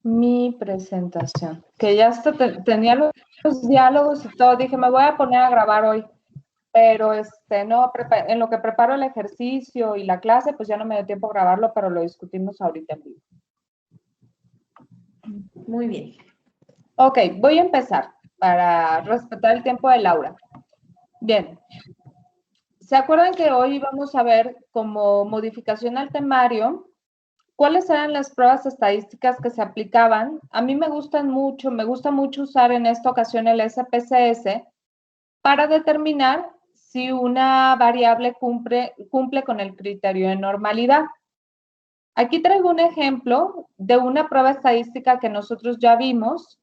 Mi presentación. Que ya hasta tenía los diálogos y todo. Dije, me voy a poner a grabar hoy. Pero no, en lo que preparo el ejercicio y la clase, pues ya no me dio tiempo a grabarlo, pero lo discutimos ahorita en vivo. Muy bien. Ok, voy a empezar para respetar el tiempo de Laura. Bien. ¿Se acuerdan que hoy vamos a ver como modificación al temario cuáles eran las pruebas estadísticas que se aplicaban? A mí me gusta mucho usar en esta ocasión el SPSS para determinar si una variable cumple con el criterio de normalidad. Aquí traigo un ejemplo de una prueba estadística que nosotros ya vimos,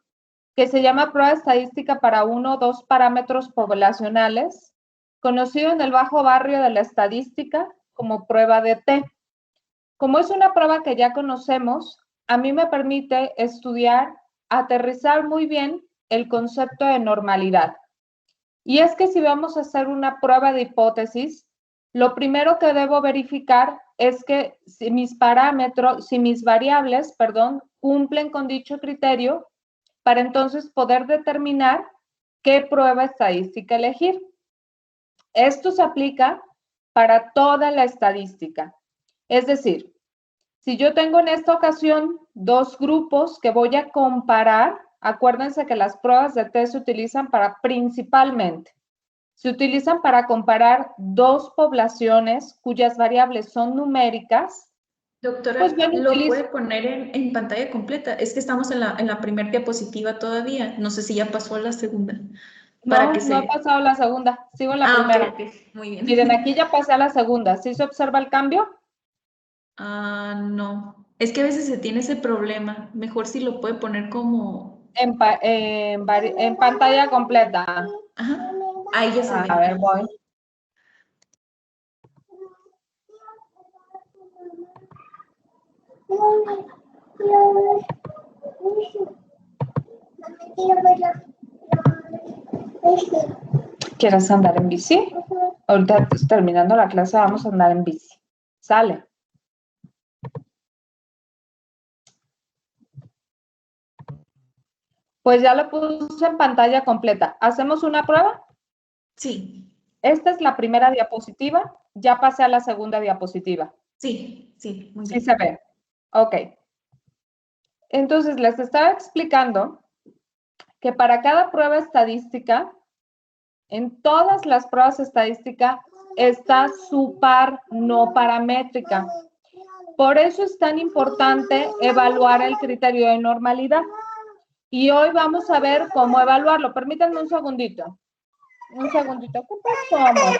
que se llama prueba estadística para 1 o 2 parámetros poblacionales, conocido en el bajo barrio de la estadística como prueba de T. Como es una prueba que ya conocemos, a mí me permite estudiar, aterrizar muy bien el concepto de normalidad. Y es que si vamos a hacer una prueba de hipótesis, lo primero que debo verificar es que si mis variables, cumplen con dicho criterio, para entonces poder determinar qué prueba estadística elegir. Esto se aplica para toda la estadística. Es decir, si yo tengo en esta ocasión dos grupos que voy a comparar, acuérdense que las pruebas de T se utilizan se utilizan para comparar dos poblaciones cuyas variables son numéricas. Doctora, Pues bien, ¿lo puede poner en pantalla completa? Es que estamos en la primera diapositiva todavía. No sé si ya pasó a la segunda. No, no he pasado la segunda, sigo en la primera. Ok, muy bien. Miren, aquí ya pasé a la segunda. ¿Sí se observa el cambio? No. Es que a veces se tiene ese problema. Mejor si lo puede poner como... En pantalla completa. Ajá. Ahí ya se ve. A ver, voy. ¿Quieres andar en bici? Ahorita terminando la clase vamos a andar en bici. Sale. Pues ya lo puse en pantalla completa. ¿Hacemos una prueba? Sí. Esta es la primera diapositiva. Ya pasé a la segunda diapositiva. Sí, muy bien. Sí se ve. Ok. Entonces, les estaba explicando que para cada prueba estadística, en todas las pruebas estadísticas, está su par no paramétrica. Por eso es tan importante evaluar el criterio de normalidad. Y hoy vamos a ver cómo evaluarlo. Permítanme un segundito. Un segundito. ¿Qué pasó, amor?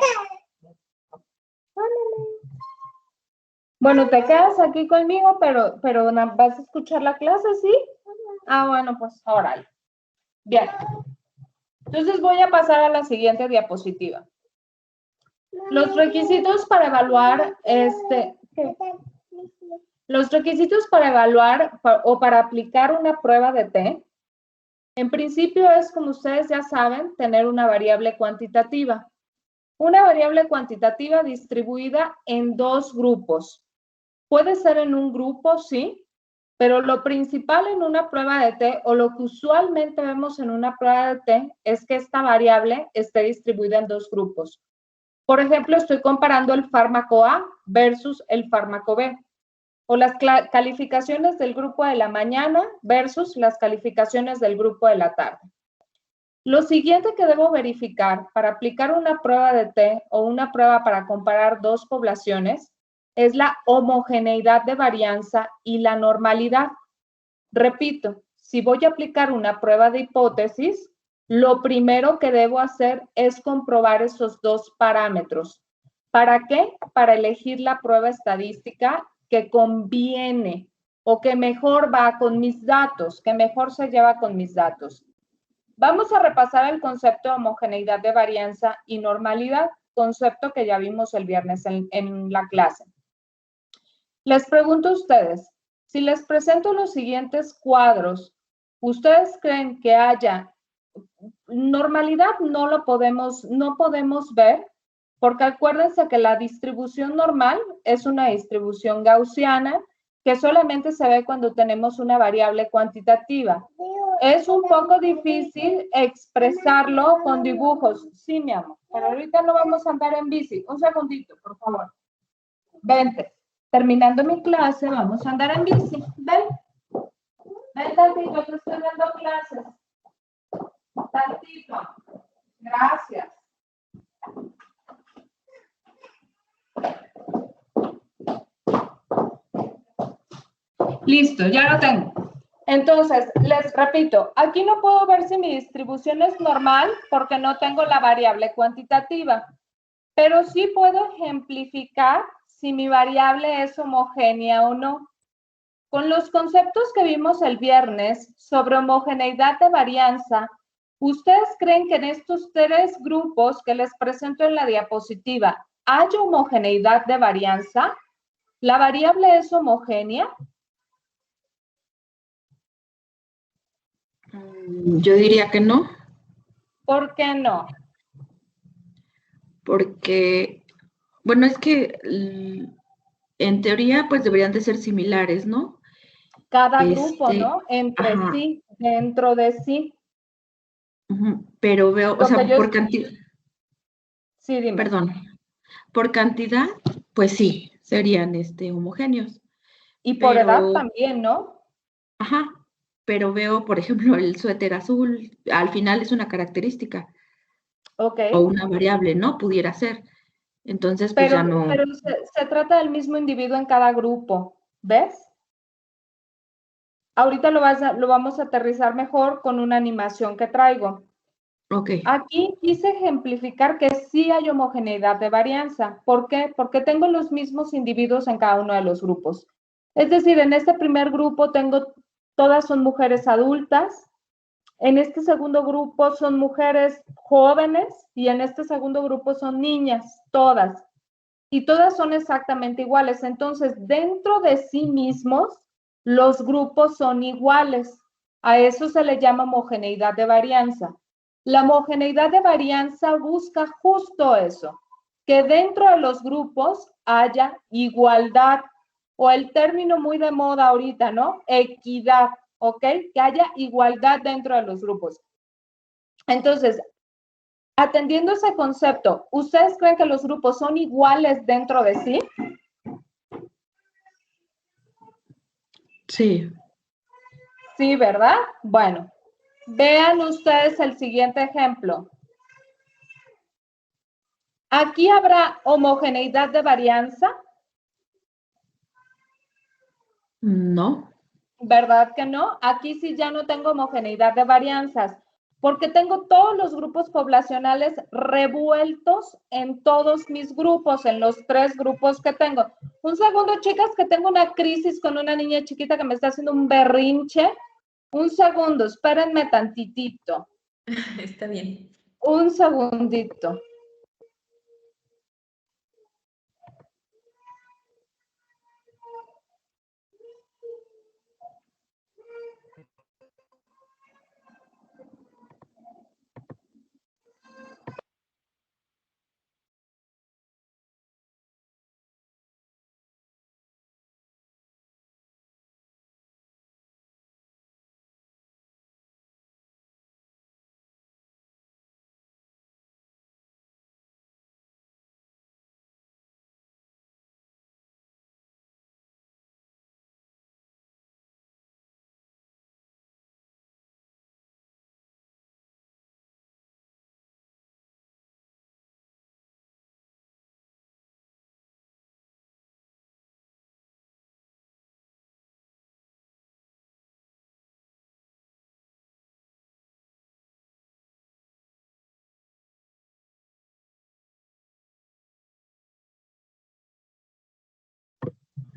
Bueno, te quedas aquí conmigo, pero vas a escuchar la clase, ¿sí? Ah, bueno, pues órale. Bien. Entonces voy a pasar a la siguiente diapositiva. Los requisitos para evaluar Los requisitos para evaluar o para aplicar una prueba de T, en principio es, como ustedes ya saben, tener una variable cuantitativa. Una variable cuantitativa distribuida en dos grupos. Puede ser en un grupo, sí, pero lo principal en una prueba de T o lo que usualmente vemos en una prueba de T es que esta variable esté distribuida en dos grupos. Por ejemplo, estoy comparando el fármaco A versus el fármaco B, o las calificaciones del grupo de la mañana versus las calificaciones del grupo de la tarde. Lo siguiente que debo verificar para aplicar una prueba de T o una prueba para comparar dos poblaciones es la homogeneidad de varianza y la normalidad. Repito, si voy a aplicar una prueba de hipótesis, lo primero que debo hacer es comprobar esos dos parámetros. ¿Para qué? Para elegir la prueba estadística que conviene o que mejor va con mis datos, que mejor se lleva con mis datos. Vamos a repasar el concepto de homogeneidad de varianza y normalidad, concepto que ya vimos el viernes en la clase. Les pregunto a ustedes, si les presento los siguientes cuadros, ¿ustedes creen que haya normalidad? No podemos ver, porque acuérdense que la distribución normal es una distribución gaussiana que solamente se ve cuando tenemos una variable cuantitativa. Es un poco difícil expresarlo con dibujos. Sí, mi amor, pero ahorita no vamos a andar en bici. Un segundito, por favor. Vente. Terminando mi clase, vamos a andar en bici. Ven. Ven tantito, te estoy dando clases. Tantito. Gracias. Listo, ya lo tengo. Entonces, les repito, aquí no puedo ver si mi distribución es normal porque no tengo la variable cuantitativa, pero sí puedo ejemplificar si mi variable es homogénea o no. Con los conceptos que vimos el viernes sobre homogeneidad de varianza, ¿ustedes creen que en estos tres grupos que les presento en la diapositiva hay homogeneidad de varianza? ¿La variable es homogénea? Yo diría que no. ¿Por qué no? Porque, bueno, es que en teoría pues deberían de ser similares, ¿no? Cada grupo, ¿no? Entre Ajá. sí, dentro de sí. Pero veo, o sea, por cantidad. Sí, dime. Perdón. Por cantidad, pues sí, serían homogéneos. Y por edad también, ¿no? Ajá. Pero veo, por ejemplo, el suéter azul, al final es una característica. Ok. O una variable, ¿no? Pudiera ser. Entonces, pues ya no. Pero se trata del mismo individuo en cada grupo, ¿ves? Ahorita lo vamos a aterrizar mejor con una animación que traigo. Ok. Aquí quise ejemplificar que sí hay homogeneidad de varianza. ¿Por qué? Porque tengo los mismos individuos en cada uno de los grupos. Es decir, en este primer grupo todas son mujeres adultas, en este segundo grupo son mujeres jóvenes y en este segundo grupo son niñas, todas. Y todas son exactamente iguales. Entonces, dentro de sí mismos, los grupos son iguales. A eso se le llama homogeneidad de varianza. La homogeneidad de varianza busca justo eso, que dentro de los grupos haya igualdad, o el término muy de moda ahorita, ¿no? Equidad, ¿ok? Que haya igualdad dentro de los grupos. Entonces, atendiendo ese concepto, ¿ustedes creen que los grupos son iguales dentro de sí? Sí. Sí, ¿verdad? Bueno, vean ustedes el siguiente ejemplo. ¿Aquí habrá homogeneidad de varianza? No. ¿Verdad que no? Aquí sí ya no tengo homogeneidad de varianzas, porque tengo todos los grupos poblacionales revueltos en todos mis grupos, en los tres grupos que tengo. Un segundo, chicas, que tengo una crisis con una niña chiquita que me está haciendo un berrinche. Un segundo, espérenme tantitito. Está bien. Un segundito.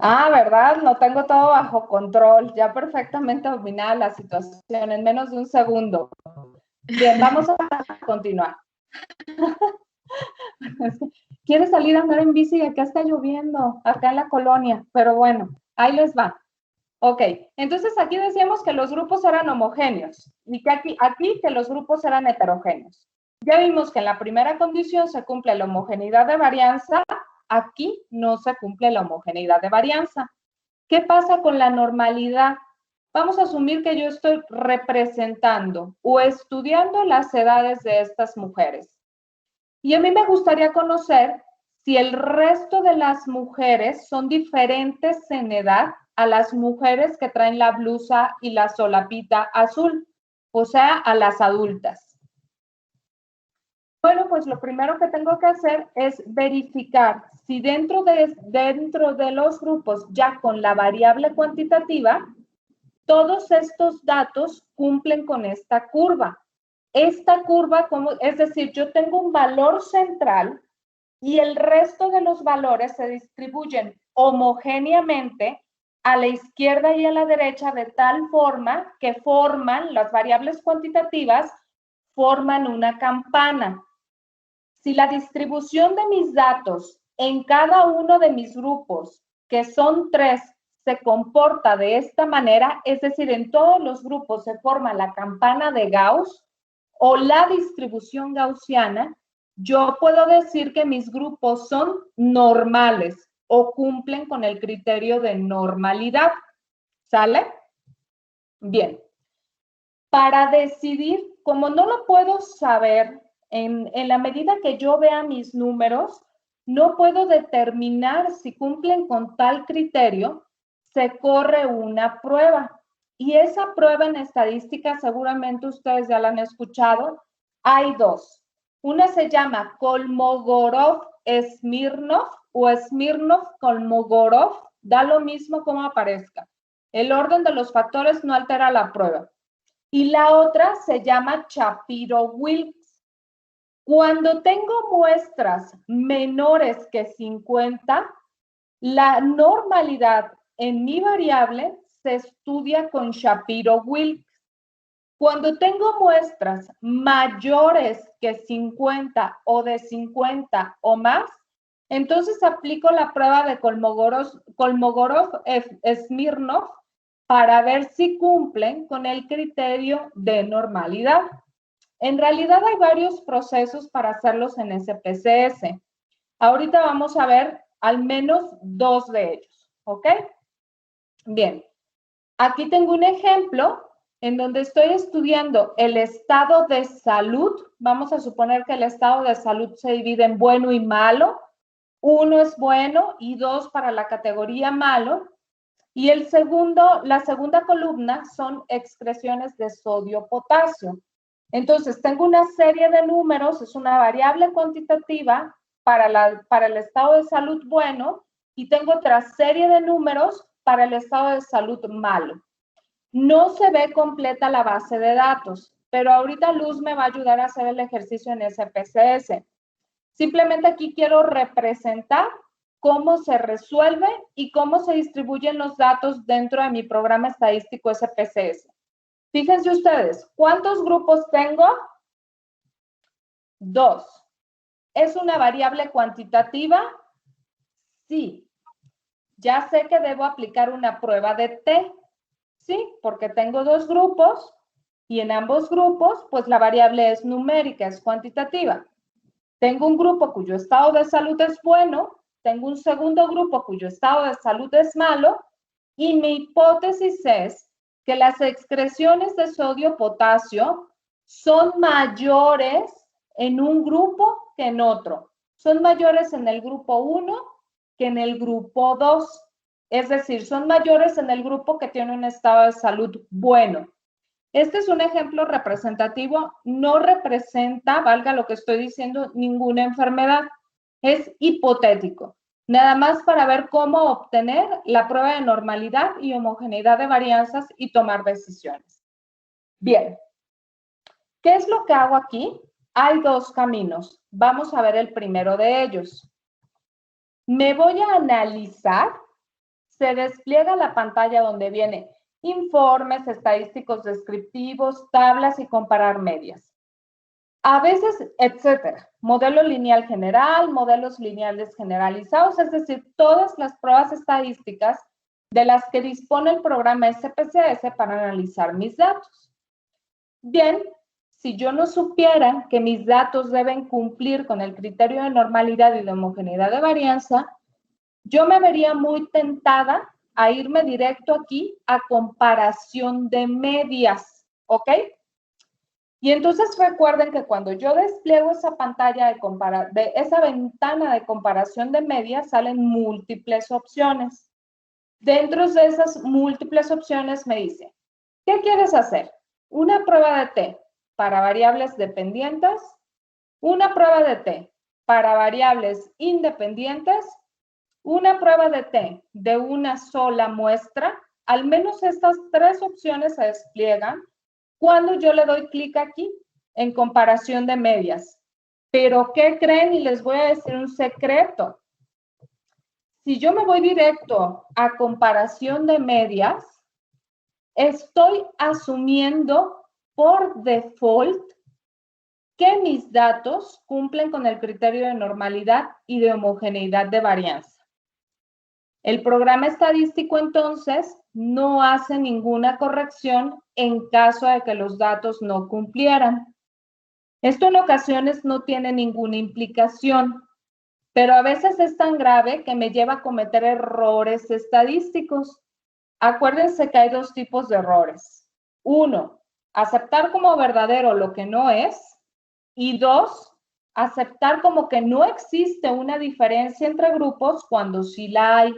Ah, ¿verdad? Lo tengo todo bajo control, ya perfectamente dominada la situación en menos de un segundo. Bien, vamos a continuar. Quiere salir a andar en bici y acá está lloviendo, acá en la colonia, pero bueno, ahí les va. Ok, entonces aquí decíamos que los grupos eran homogéneos y que aquí que los grupos eran heterogéneos. Ya vimos que en la primera condición se cumple la homogeneidad de varianza, aquí no se cumple la homogeneidad de varianza. ¿Qué pasa con la normalidad? Vamos a asumir que yo estoy representando o estudiando las edades de estas mujeres. Y a mí me gustaría conocer si el resto de las mujeres son diferentes en edad a las mujeres que traen la blusa y la solapita azul, o sea, a las adultas. Bueno, pues lo primero que tengo que hacer es verificar si dentro de los grupos ya con la variable cuantitativa, todos estos datos cumplen con esta curva. Esta curva, es decir, yo tengo un valor central y el resto de los valores se distribuyen homogéneamente a la izquierda y a la derecha de tal forma que forman, las variables cuantitativas forman una campana. Si la distribución de mis datos en cada uno de mis grupos, que son 3, se comporta de esta manera, es decir, en todos los grupos se forma la campana de Gauss o la distribución gaussiana, yo puedo decir que mis grupos son normales o cumplen con el criterio de normalidad. ¿Sale? Bien. Para decidir, como no lo puedo saber, en la medida que yo vea mis números, no puedo determinar si cumplen con tal criterio, se corre una prueba. Y esa prueba en estadística, seguramente ustedes ya la han escuchado, hay 2. Una se llama Kolmogorov-Smirnov o Smirnov-Kolmogorov, da lo mismo como aparezca. El orden de los factores no altera la prueba. Y la otra se llama Shapiro-Wilks. Cuando tengo muestras menores que 50, la normalidad en mi variable se estudia con Shapiro-Wilks. Cuando tengo muestras mayores que 50 o de 50 o más, entonces aplico la prueba de Kolmogorov-Smirnov para ver si cumplen con el criterio de normalidad. En realidad hay varios procesos para hacerlos en SPSS. Ahorita vamos a ver al menos 2 de ellos, ¿ok? Bien, aquí tengo un ejemplo en donde estoy estudiando el estado de salud. Vamos a suponer que el estado de salud se divide en bueno y malo. 1 es bueno y 2 para la categoría malo. Y la segunda columna son excreciones de sodio-potasio. Entonces, tengo una serie de números, es una variable cuantitativa para el estado de salud bueno y tengo otra serie de números para el estado de salud malo. No se ve completa la base de datos, pero ahorita Luz me va a ayudar a hacer el ejercicio en SPSS. Simplemente aquí quiero representar cómo se resuelve y cómo se distribuyen los datos dentro de mi programa estadístico SPSS. Fíjense ustedes, ¿cuántos grupos tengo? 2. ¿Es una variable cuantitativa? Sí. Ya sé que debo aplicar una prueba de T, ¿sí? Porque tengo 2 grupos y en ambos grupos, pues la variable es numérica, es cuantitativa. Tengo un grupo cuyo estado de salud es bueno, tengo un segundo grupo cuyo estado de salud es malo y mi hipótesis es que las excreciones de sodio-potasio son mayores en un grupo que en otro. Son mayores en el grupo 1 que en el grupo 2. Es decir, son mayores en el grupo que tiene un estado de salud bueno. Este es un ejemplo representativo, no representa, valga lo que estoy diciendo, ninguna enfermedad. Es hipotético, nada más para ver cómo obtener la prueba de normalidad y homogeneidad de varianzas y tomar decisiones. Bien, ¿qué es lo que hago aquí? Hay 2 caminos. Vamos a ver el primero de ellos. Me voy a analizar, se despliega la pantalla donde viene informes estadísticos descriptivos, tablas y comparar medias. A veces, etcétera. Modelo lineal general, modelos lineales generalizados, es decir, todas las pruebas estadísticas de las que dispone el programa SPSS para analizar mis datos. Bien, si yo no supiera que mis datos deben cumplir con el criterio de normalidad y de homogeneidad de varianza, yo me vería muy tentada a irme directo aquí a comparación de medias, ¿ok? Y entonces recuerden que cuando yo despliego esa pantalla de esa ventana de comparación de medias, salen múltiples opciones. Dentro de esas múltiples opciones me dice, ¿qué quieres hacer? Una prueba de T para variables dependientes, una prueba de T para variables independientes, una prueba de T de una sola muestra. Al menos estas tres opciones se despliegan cuando yo le doy clic aquí en comparación de medias. Pero ¿qué creen? Y les voy a decir un secreto. Si yo me voy directo a comparación de medias, estoy asumiendo por default que mis datos cumplen con el criterio de normalidad y de homogeneidad de varianza. El programa estadístico, entonces, no hace ninguna corrección en caso de que los datos no cumplieran. Esto en ocasiones no tiene ninguna implicación, pero a veces es tan grave que me lleva a cometer errores estadísticos. Acuérdense que hay dos tipos de errores. Uno, aceptar como verdadero lo que no es. Y dos, aceptar como que no existe una diferencia entre grupos cuando sí la hay.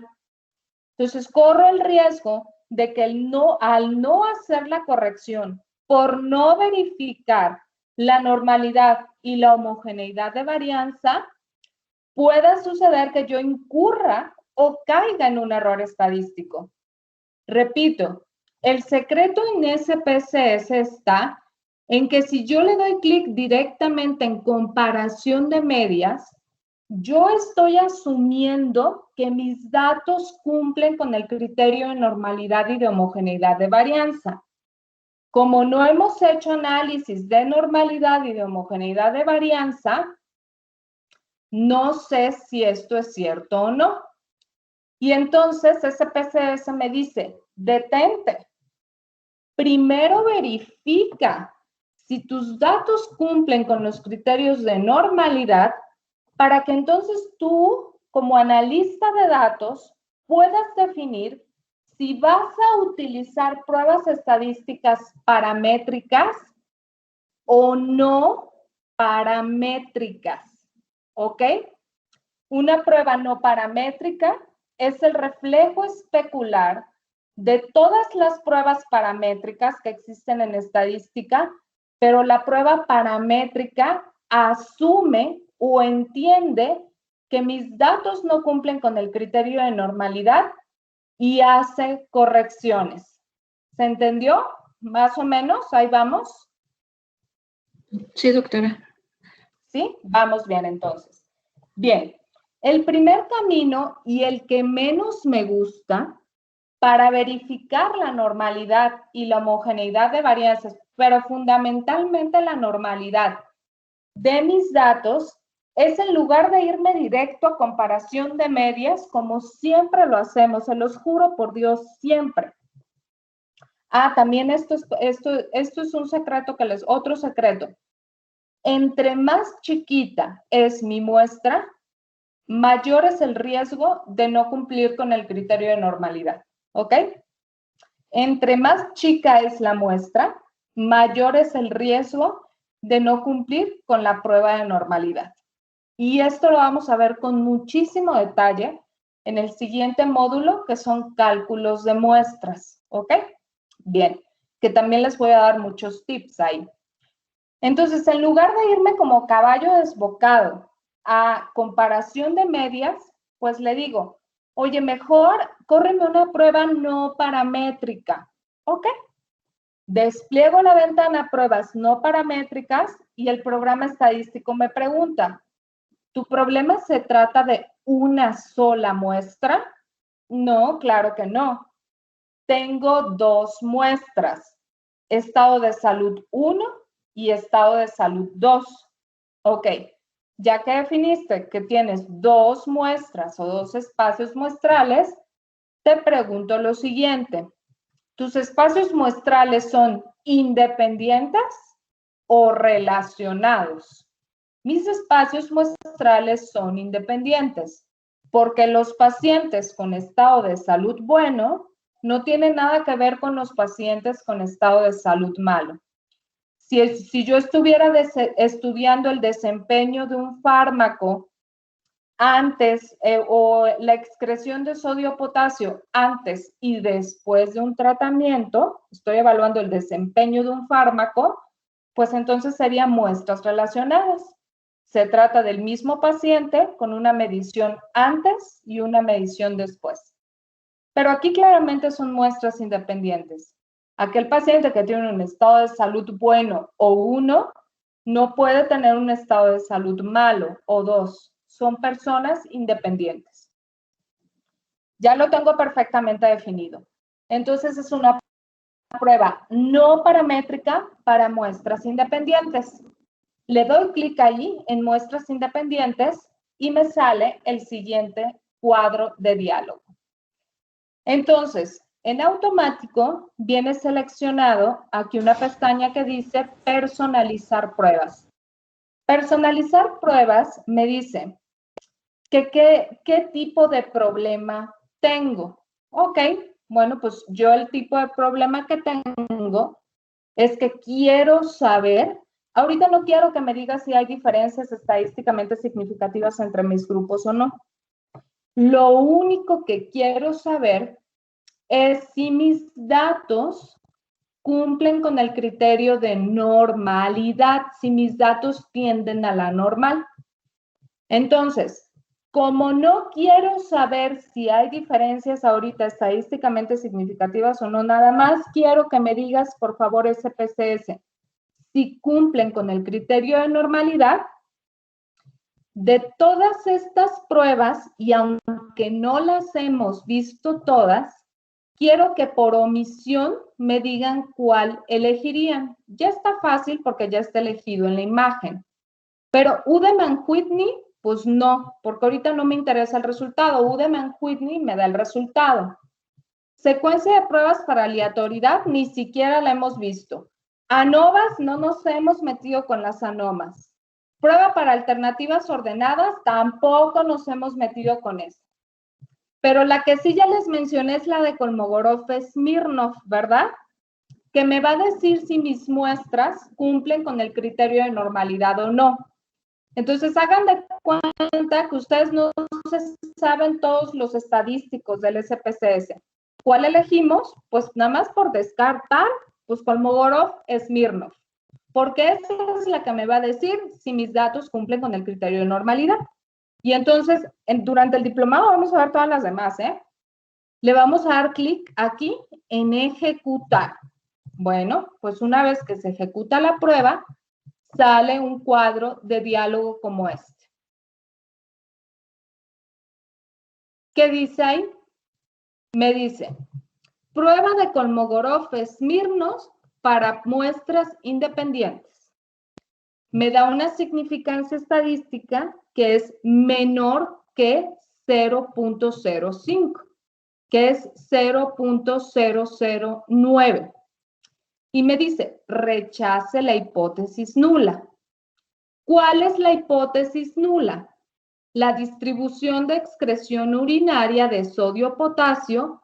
Entonces, corro el riesgo de que al no hacer la corrección, por no verificar la normalidad y la homogeneidad de varianza, pueda suceder que yo incurra o caiga en un error estadístico. Repito, el secreto en SPSS está en que si yo le doy clic directamente en comparación de medias, yo estoy asumiendo que mis datos cumplen con el criterio de normalidad y de homogeneidad de varianza. Como no hemos hecho análisis de normalidad y de homogeneidad de varianza, no sé si esto es cierto o no. Y entonces SPSS me dice, detente. Primero verifica si tus datos cumplen con los criterios de normalidad para que entonces tú, como analista de datos, puedas definir si vas a utilizar pruebas estadísticas paramétricas o no paramétricas, ¿ok? Una prueba no paramétrica es el reflejo especular de todas las pruebas paramétricas que existen en estadística, pero la prueba paramétrica asume o entiende que mis datos no cumplen con el criterio de normalidad y hace correcciones. ¿Se entendió? Más o menos, ahí vamos. Sí, doctora. ¿Sí? Vamos bien entonces. Bien, el primer camino y el que menos me gusta para verificar la normalidad y la homogeneidad de varianzas, pero fundamentalmente la normalidad de mis datos, es en lugar de irme directo a comparación de medias, como siempre lo hacemos, se los juro por Dios, siempre. También esto es un secreto otro secreto. Entre más chiquita es mi muestra, mayor es el riesgo de no cumplir con el criterio de normalidad, ¿ok? Entre más chica es la muestra, mayor es el riesgo de no cumplir con la prueba de normalidad. Y esto lo vamos a ver con muchísimo detalle en el siguiente módulo, que son cálculos de muestras, ¿ok? Bien, que también les voy a dar muchos tips ahí. Entonces, en lugar de irme como caballo desbocado a comparación de medias, pues le digo, oye, mejor córreme una prueba no paramétrica, ¿ok? Despliego la ventana pruebas no paramétricas y el programa estadístico me pregunta, ¿tu problema se trata de una sola muestra? No, claro que no. Tengo dos muestras, estado de salud 1 y estado de salud 2. Ok, ya que definiste que tienes dos muestras o dos espacios muestrales, te pregunto lo siguiente. ¿Tus espacios muestrales son independientes o relacionados? Mis espacios muestrales son independientes. porque los pacientes con estado de salud bueno no tienen nada que ver con los pacientes con estado de salud malo. Si yo estuviera estudiando el desempeño de un fármaco antes o la excreción de sodio-potasio antes y después de un tratamiento, estoy evaluando el desempeño de un fármaco, pues entonces serían muestras relacionadas. Se trata del mismo paciente con una medición antes y una medición después. Pero aquí claramente son muestras independientes. Aquel paciente que tiene un estado de salud bueno o 1 no puede tener un estado de salud malo o 2. Son personas independientes. Ya lo tengo perfectamente definido. Entonces es una prueba no paramétrica para muestras independientes. Le doy clic ahí en muestras independientes y me sale el siguiente cuadro de diálogo. Entonces, en automático viene seleccionado aquí una pestaña que dice personalizar pruebas. Personalizar pruebas me dice que qué tipo de problema tengo. Ok, bueno, pues yo el tipo de problema que tengo es que quiero saber, ahorita no quiero que me digas si hay diferencias estadísticamente significativas entre mis grupos o no. Lo único que quiero saber es si mis datos cumplen con el criterio de normalidad, si mis datos tienden a la normal. Entonces, como no quiero saber si hay diferencias ahorita estadísticamente significativas o no, nada más quiero que me digas, por favor, SPSS, si cumplen con el criterio de normalidad. De todas estas pruebas, y aunque no las hemos visto todas, quiero que por omisión me digan cuál elegirían. Ya está fácil porque ya está elegido en la imagen. Pero Udeman-Whitney, pues no, porque ahorita no me interesa el resultado. Udeman-Whitney me da el resultado. Secuencia de pruebas para aleatoriedad, ni siquiera la hemos visto. ANOVAs, no nos hemos metido con las ANOMAS. Prueba para alternativas ordenadas, tampoco nos hemos metido con eso. Pero la que sí ya les mencioné es la de Kolmogorov-Smirnov, ¿verdad? Que me va a decir si mis muestras cumplen con el criterio de normalidad o no. Entonces, hagan de cuenta que ustedes no saben todos los estadísticos del SPSS. ¿Cuál elegimos? Pues nada más por descartar, pues Kolmogorov-Smirnov. Porque esa es la que me va a decir si mis datos cumplen con el criterio de normalidad. Y entonces, durante el diplomado vamos a ver todas las demás, ¿eh? Le vamos a dar clic aquí en ejecutar. Bueno, pues una vez que se ejecuta la prueba, sale un cuadro de diálogo como este. ¿Qué dice ahí? Me dice, prueba de Kolmogorov-Smirnov para muestras independientes. Me da una significancia estadística que es menor que 0.05, que es 0.009. Y me dice, rechace la hipótesis nula. ¿Cuál es la hipótesis nula? La distribución de excreción urinaria de sodio-potasio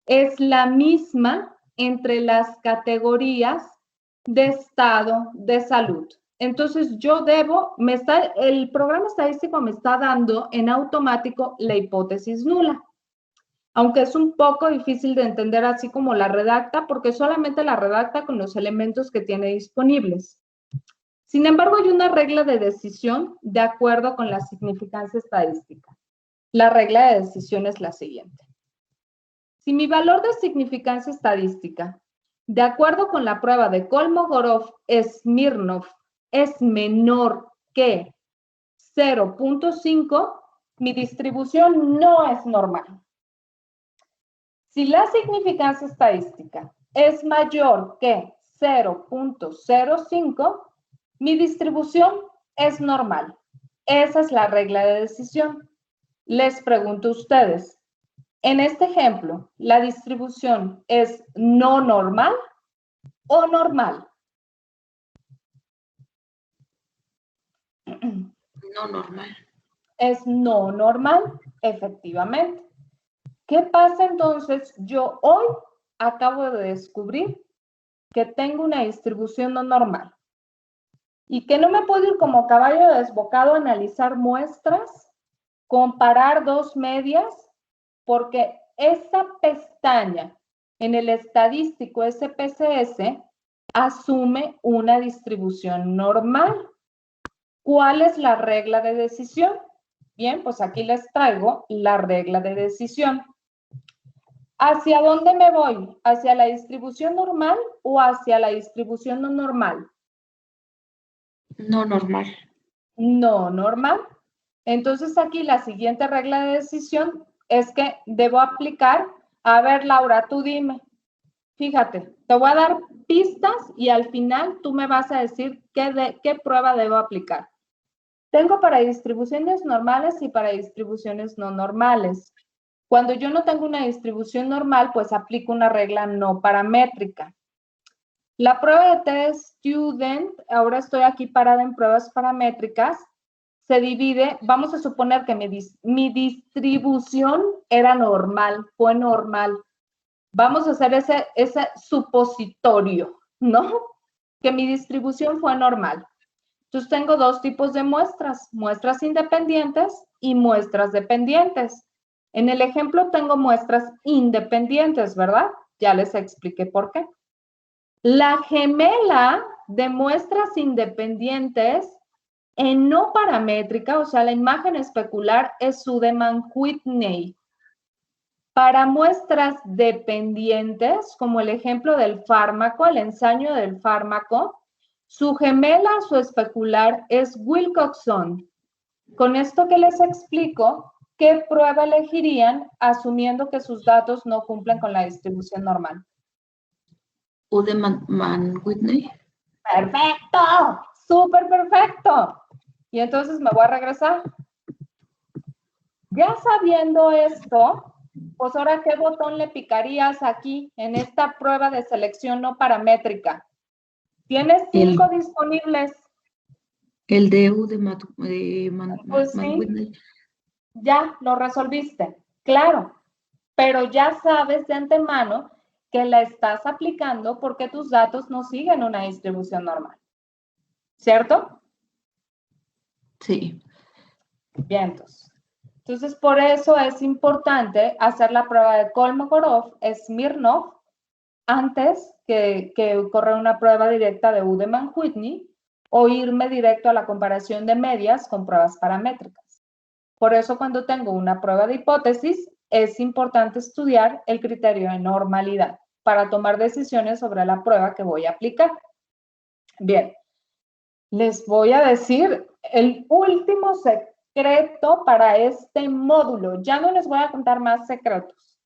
es la misma entre las categorías de estado de salud. Entonces, yo el programa estadístico me está dando en automático la hipótesis nula. Aunque es un poco difícil de entender así como la redacta, porque solamente la redacta con los elementos que tiene disponibles. Sin embargo, hay una regla de decisión de acuerdo con la significancia estadística. La regla de decisión es la siguiente. Si mi valor de significancia estadística, de acuerdo con la prueba de Kolmogorov-Smirnov, es menor que 0.5, mi distribución no es normal. Si la significancia estadística es mayor que 0.05, mi distribución es normal. Esa es la regla de decisión. Les pregunto a ustedes, en este ejemplo, ¿la distribución es no normal o normal? No normal. es no normal, efectivamente. ¿Qué pasa entonces? Yo hoy acabo de descubrir que tengo una distribución no normal y que no me puedo ir como caballo desbocado a analizar muestras, comparar dos medias, porque esa pestaña en el estadístico SPSS asume una distribución normal. ¿Cuál es la regla de decisión? Bien, pues aquí les traigo la regla de decisión. ¿Hacia dónde me voy? ¿Hacia la distribución normal o hacia la distribución no normal? No normal. No normal. Entonces aquí la siguiente regla de decisión es que debo aplicar, a ver Laura, tú dime, fíjate, te voy a dar pistas y al final tú me vas a decir qué prueba debo aplicar. Tengo para distribuciones normales y para distribuciones no normales. Cuando yo no tengo una distribución normal, pues aplico una regla no paramétrica. La prueba de test student, ahora estoy aquí parada en pruebas paramétricas, se divide, vamos a suponer que mi distribución era normal, fue normal. Vamos a hacer ese supositorio, ¿no? Que mi distribución fue normal. Entonces tengo dos tipos de muestras, muestras independientes y muestras dependientes. En el ejemplo tengo muestras independientes, ¿verdad? Ya les expliqué por qué. La gemela de muestras independientes en no paramétrica, o sea, la imagen especular es Sudeman-Whitney. Para muestras dependientes, como el ejemplo del fármaco, el ensayo del fármaco, su gemela, su especular es Wilcoxon. Con esto que les explico, ¿qué prueba elegirían asumiendo que sus datos no cumplen con la distribución normal? Udeman-Whitney. ¡Perfecto! ¡Súper perfecto! Y entonces me voy a regresar. Ya sabiendo esto, pues ahora, ¿qué botón le picarías aquí en esta prueba de selección no paramétrica? Tienes 5 disponibles. El de Udeman-Whitney. Pues sí, ya lo resolviste, claro, pero ya sabes de antemano que la estás aplicando porque tus datos no siguen una distribución normal, ¿cierto? Sí. Bien, entonces por eso es importante hacer la prueba de Kolmogorov-Smirnov antes que correr una prueba directa de Udeman-Whitney o irme directo a la comparación de medias con pruebas paramétricas. Por eso cuando tengo una prueba de hipótesis, es importante estudiar el criterio de normalidad para tomar decisiones sobre la prueba que voy a aplicar. Bien, les voy a decir el último secreto para este módulo. Ya no les voy a contar más secretos.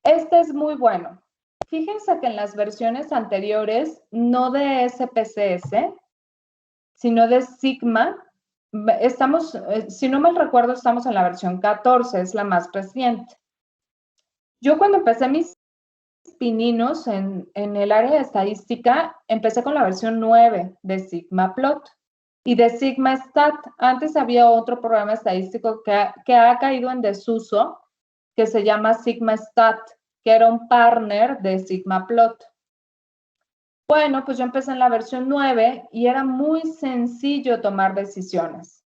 Este es muy bueno. Fíjense que en las versiones anteriores, no de SPSS, sino de Sigma, estamos, si no mal recuerdo, estamos en la versión 14, es la más reciente. Yo cuando empecé mis pininos en el área de estadística, empecé con la versión 9 de SigmaPlot y de SigmaStat. Antes había otro programa estadístico que ha caído en desuso, que se llama SigmaStat, que era un partner de SigmaPlot. Bueno, pues yo empecé en la versión 9 y era muy sencillo tomar decisiones.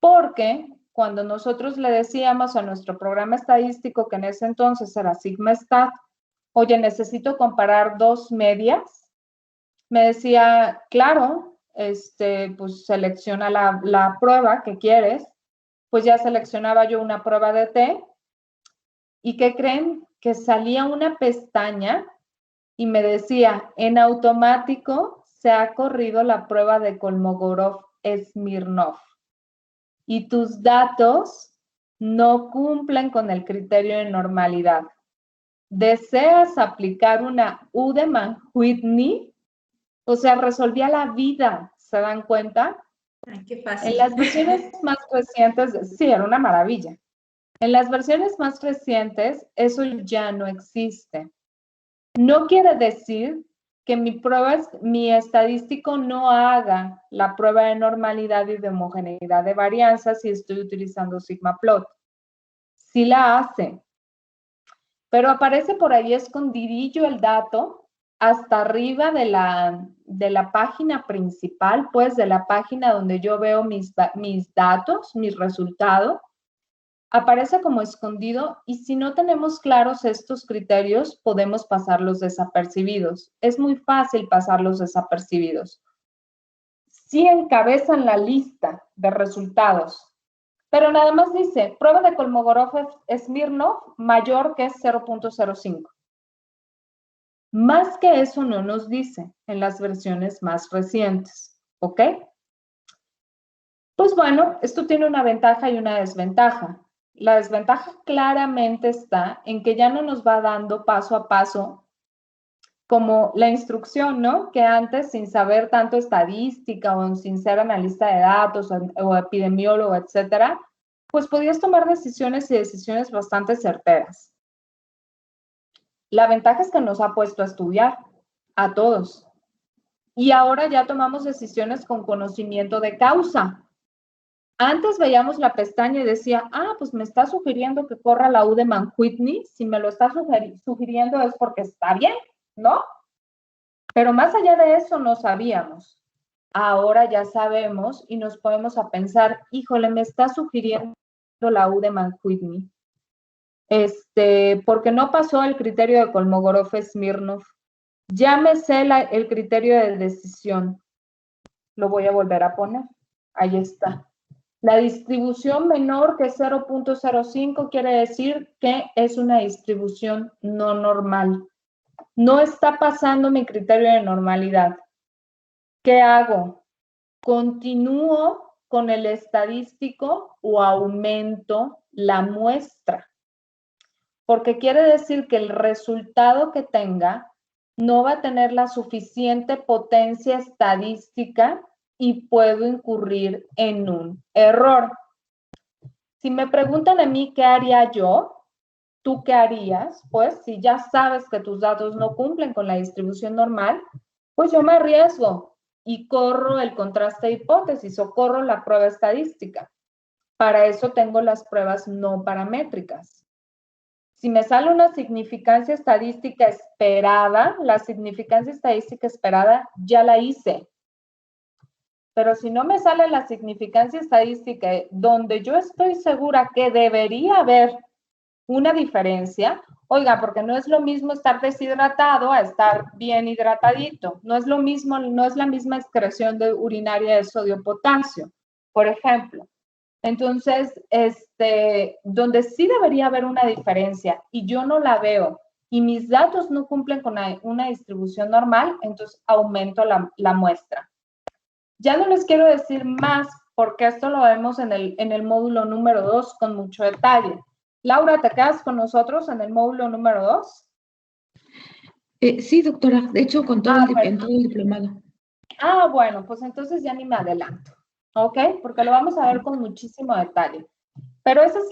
Porque cuando nosotros le decíamos a nuestro programa estadístico, que en ese entonces era SigmaStat, oye, necesito comparar dos medias, me decía, claro, pues selecciona la prueba que quieres. Pues ya seleccionaba yo una prueba de T. ¿Y qué creen? Que salía una pestaña y me decía, en automático se ha corrido la prueba de Kolmogorov-Smirnov y tus datos no cumplen con el criterio de normalidad. ¿Deseas aplicar una Udeman-Whitney? O sea, resolvía la vida, ¿se dan cuenta? Ay, qué fácil. En las versiones más recientes, sí, era una maravilla. En las versiones más recientes, eso ya no existe. No quiere decir que mi estadístico no haga la prueba de normalidad y de homogeneidad de varianza si estoy utilizando sigmaplot. Sí la hace, pero aparece por ahí escondidillo el dato hasta arriba de la página principal, pues de la página donde yo veo mis datos, mis resultados. Aparece como escondido y si no tenemos claros estos criterios, podemos pasarlos desapercibidos. Es muy fácil pasarlos desapercibidos. Sí encabezan la lista de resultados, pero nada más dice, prueba de Kolmogorov-Smirnov mayor que 0.05. Más que eso no nos dice en las versiones más recientes, ¿ok? Pues bueno, esto tiene una ventaja y una desventaja. La desventaja claramente está en que ya no nos va dando paso a paso como la instrucción, ¿no? Que antes, sin saber tanto estadística o sin ser analista de datos o epidemiólogo, etcétera, pues podías tomar decisiones y decisiones bastante certeras. La ventaja es que nos ha puesto a estudiar a todos. Y ahora ya tomamos decisiones con conocimiento de causa. Antes veíamos la pestaña y decía, pues me está sugiriendo que corra la U de Mann-Whitney. Si me lo está sugiriendo es porque está bien, ¿no? Pero más allá de eso no sabíamos. Ahora ya sabemos y nos podemos a pensar, híjole, me está sugiriendo la U de Mann-Whitney. Porque no pasó el criterio de Kolmogorov-Smirnov. Ya me sé el criterio de decisión. Lo voy a volver a poner. Ahí está. La distribución menor que 0.05 quiere decir que es una distribución no normal. No está pasando mi criterio de normalidad. ¿Qué hago? ¿Continúo con el estadístico o aumento la muestra? Porque quiere decir que el resultado que tenga no va a tener la suficiente potencia estadística y puedo incurrir en un error. Si me preguntan a mí qué haría yo, ¿tú qué harías? Pues si ya sabes que tus datos no cumplen con la distribución normal, pues yo me arriesgo y corro el contraste de hipótesis o corro la prueba estadística. Para eso tengo las pruebas no paramétricas. Si me sale una significancia estadística esperada, la significancia estadística esperada ya la hice. Pero si no me sale la significancia estadística donde yo estoy segura que debería haber una diferencia, oiga, porque no es lo mismo estar deshidratado a estar bien hidratadito. No es lo mismo, no es la misma excreción de urinaria de sodio-potasio, por ejemplo. Entonces, donde sí debería haber una diferencia y yo no la veo y mis datos no cumplen con una distribución normal, entonces aumento la muestra. Ya no les quiero decir más porque esto lo vemos en el módulo número 2 con mucho detalle. Laura, ¿te quedas con nosotros en el módulo número 2? Sí, doctora. De hecho, con todo en todo el diplomado. Bueno, pues entonces ya ni me adelanto, ¿ok? Porque lo vamos a ver con muchísimo detalle. Pero ese es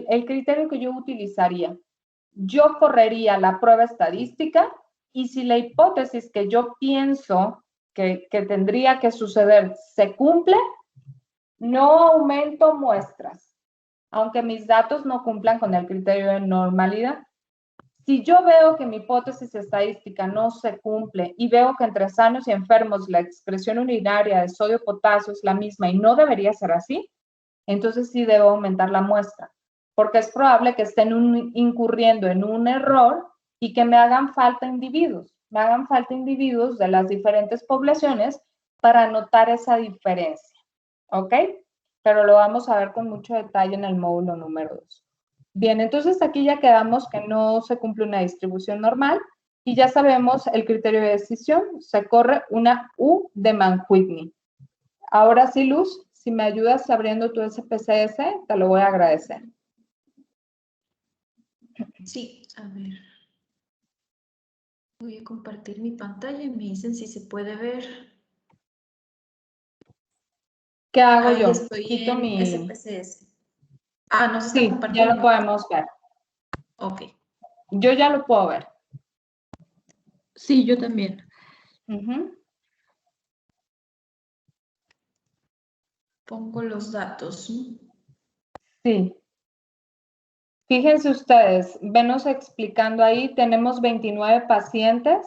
el criterio que yo utilizaría. Yo correría la prueba estadística y si la hipótesis que yo pienso que tendría que suceder se cumple, no aumento muestras, aunque mis datos no cumplan con el criterio de normalidad. Si yo veo que mi hipótesis estadística no se cumple y veo que entre sanos y enfermos la excreción urinaria de sodio-potasio es la misma y no debería ser así, entonces sí debo aumentar la muestra, porque es probable que estén incurriendo en un error y que me hagan falta individuos. Me hagan falta individuos de las diferentes poblaciones para notar esa diferencia, ¿ok? Pero lo vamos a ver con mucho detalle en el módulo número 2. Bien, entonces aquí ya quedamos que no se cumple una distribución normal y ya sabemos el criterio de decisión, se corre una U de Mann-Whitney. Ahora sí, Luz, si me ayudas abriendo tu SPSS, te lo voy a agradecer. Sí, a ver. Voy a compartir mi pantalla y me dicen si se puede ver. ¿Qué hago Ahí yo? estoy Quito en mi... SPSS. No se está Sí, compartiendo. ya lo podemos ver. Ok. Yo ya lo puedo ver. Sí, yo también. Ujú. Pongo los datos. Sí. Fíjense ustedes, venos explicando ahí, tenemos 29 pacientes.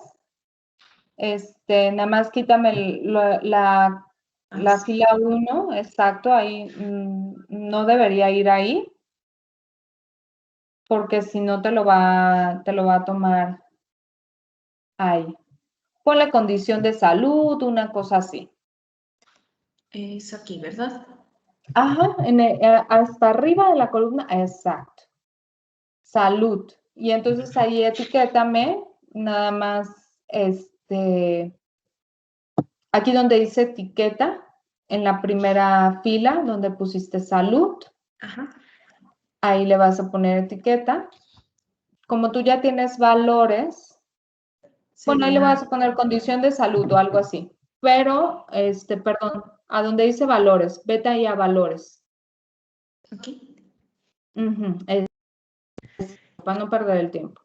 Nada más quítame la fila 1, exacto, ahí no debería ir ahí, porque si no te lo va a tomar ahí. Ponle condición de salud, una cosa así. Es aquí, ¿verdad? Ajá, hasta arriba de la columna, exacto. Salud. Y entonces ahí etiquétame, nada más, aquí donde dice etiqueta, en la primera fila donde pusiste salud, Ajá. ahí le vas a poner etiqueta. Como tú ya tienes valores, bueno, ahí le vas a poner condición de salud o algo así. Pero, perdón, a donde dice valores, vete ahí a valores. Aquí. Para no perder el tiempo.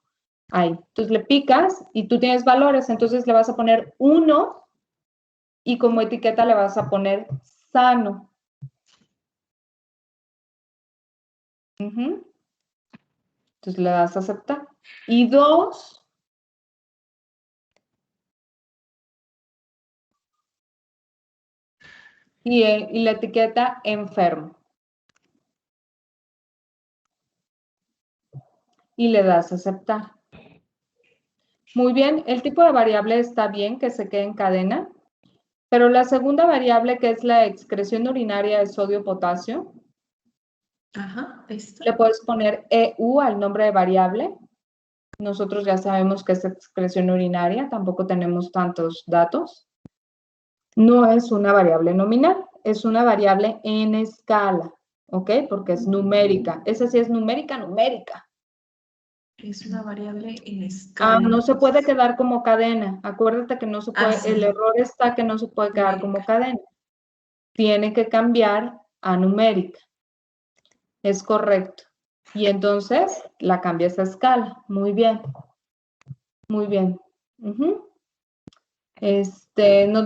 Ahí. Entonces le picas y tú tienes valores, entonces le vas a poner 1 y como etiqueta le vas a poner sano. Entonces le das a aceptar. Y 2, y la etiqueta enfermo. Y le das a aceptar. Muy bien, el tipo de variable está bien que se quede en cadena, pero la segunda variable, que es la excreción urinaria de sodio-potasio, Ajá, esto. le puedes poner EU al nombre de variable. Nosotros ya sabemos que es excreción urinaria, tampoco tenemos tantos datos. No es una variable nominal, es una variable en escala, ¿ok? Porque es numérica. Esa sí es numérica, numérica. Es una variable en escala. No se puede quedar como cadena. Acuérdate que no se puede, Sí. el error está que no se puede quedar como cadena. Tiene que cambiar a numérica. Es correcto. Y entonces la cambias a escala. Muy bien. Muy bien. No